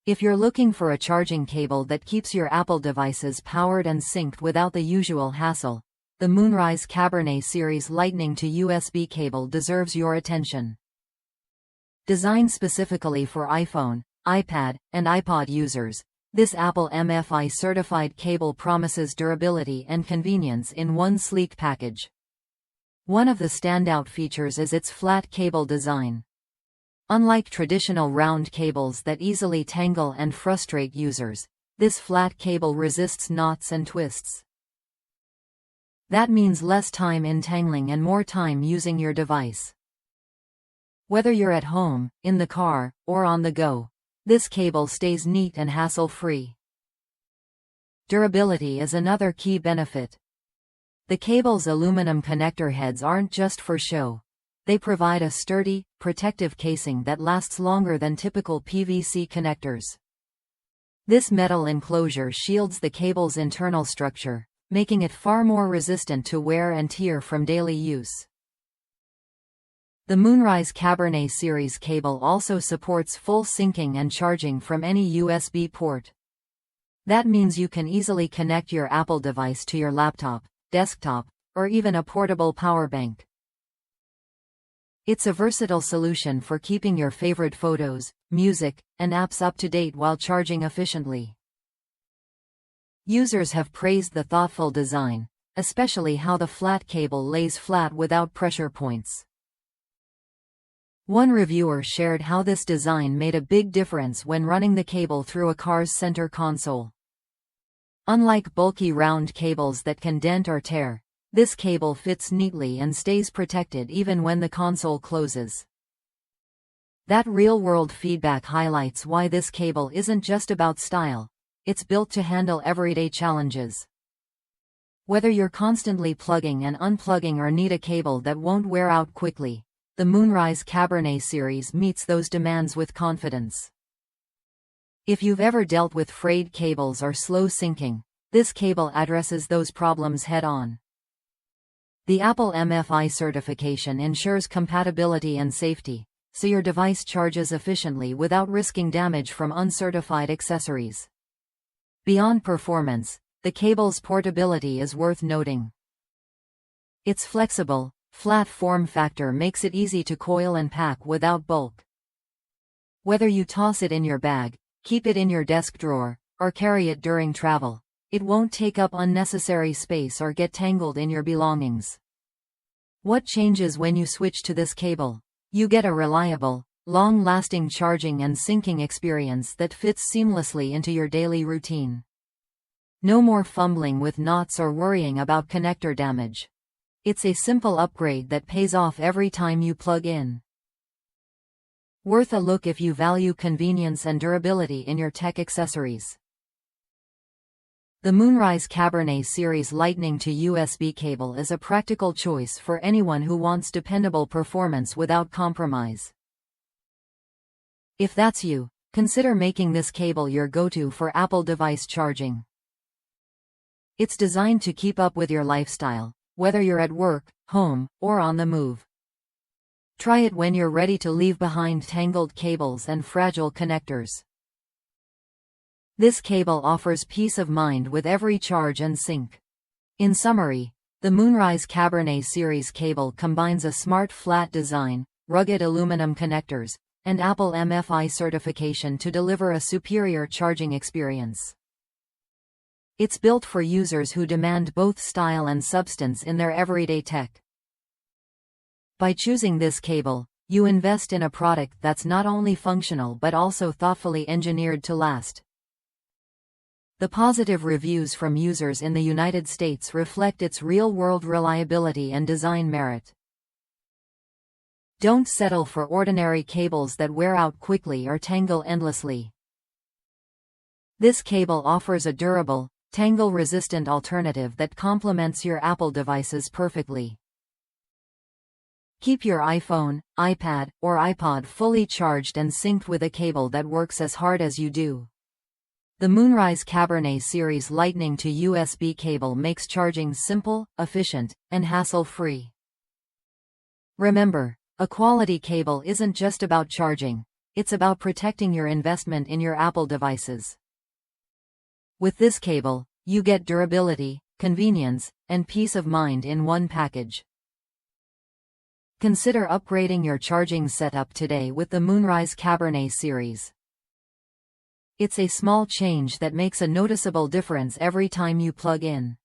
If you're looking for a charging cable that keeps your Apple devices powered and synced without the usual hassle, the Moonrise Cabernet Series Lightning to USB cable deserves your attention. Designed specifically for iPhone, iPad, and iPod users, this Apple MFi certified cable promises durability and convenience in one sleek package. One of the standout features is its flat cable design. Unlike traditional round cables that easily tangle and frustrate users, this flat cable resists knots and twists. That means less time entangling and more time using your device. Whether you're at home, in the car, or on the go, this cable stays neat and hassle-free. Durability is another key benefit. The cable's aluminum connector heads aren't just for show. They provide a sturdy, protective casing that lasts longer than typical PVC connectors. This metal enclosure shields the cable's internal structure, making it far more resistant to wear and tear from daily use. The Moonrise Cabernet Series cable also supports full syncing and charging from any USB port. That means you can easily connect your Apple device to your laptop, desktop, or even a portable power bank. It's a versatile solution for keeping your favorite photos, music, and apps up to date while charging efficiently. Users have praised the thoughtful design, especially how the flat cable lays flat without pressure points. One reviewer shared how this design made a big difference when running the cable through a car's center console. Unlike bulky round cables that can dent or tear, this cable fits neatly and stays protected even when the console closes. That real-world feedback highlights why this cable isn't just about style, it's built to handle everyday challenges. Whether you're constantly plugging and unplugging or need a cable that won't wear out quickly, the Moonrise Cabernet series meets those demands with confidence. If you've ever dealt with frayed cables or slow syncing, this cable addresses those problems head-on. The Apple MFi certification ensures compatibility and safety, so your device charges efficiently without risking damage from uncertified accessories. Beyond performance, the cable's portability is worth noting. Its flexible, flat form factor makes it easy to coil and pack without bulk. Whether you toss it in your bag, keep it in your desk drawer, or carry it during travel, it won't take up unnecessary space or get tangled in your belongings. What changes when you switch to this cable? You get a reliable, long-lasting charging and syncing experience that fits seamlessly into your daily routine. No more fumbling with knots or worrying about connector damage. It's a simple upgrade that pays off every time you plug in. Worth a look if you value convenience and durability in your tech accessories. The Moonrise Cabernet Series Lightning to USB cable is a practical choice for anyone who wants dependable performance without compromise. If that's you, consider making this cable your go-to for Apple device charging. It's designed to keep up with your lifestyle, whether you're at work, home, or on the move. Try it when you're ready to leave behind tangled cables and fragile connectors. This cable offers peace of mind with every charge and sync. In summary, the Moonrise Cabernet Series cable combines a smart flat design, rugged aluminum connectors, and Apple MFi certification to deliver a superior charging experience. It's built for users who demand both style and substance in their everyday tech. By choosing this cable, you invest in a product that's not only functional but also thoughtfully engineered to last. The positive reviews from users in the United States reflect its real-world reliability and design merit. Don't settle for ordinary cables that wear out quickly or tangle endlessly. This cable offers a durable, tangle-resistant alternative that complements your Apple devices perfectly. Keep your iPhone, iPad, or iPod fully charged and synced with a cable that works as hard as you do. The Moonrise Cabernet Series Lightning to USB cable makes charging simple, efficient, and hassle-free. Remember, a quality cable isn't just about charging, It's about protecting your investment in your Apple devices. With this cable, you get durability, convenience, and peace of mind in one package. Consider upgrading your charging setup today with the Moonrise Cabernet Series. It's a small change that makes a noticeable difference every time you plug in.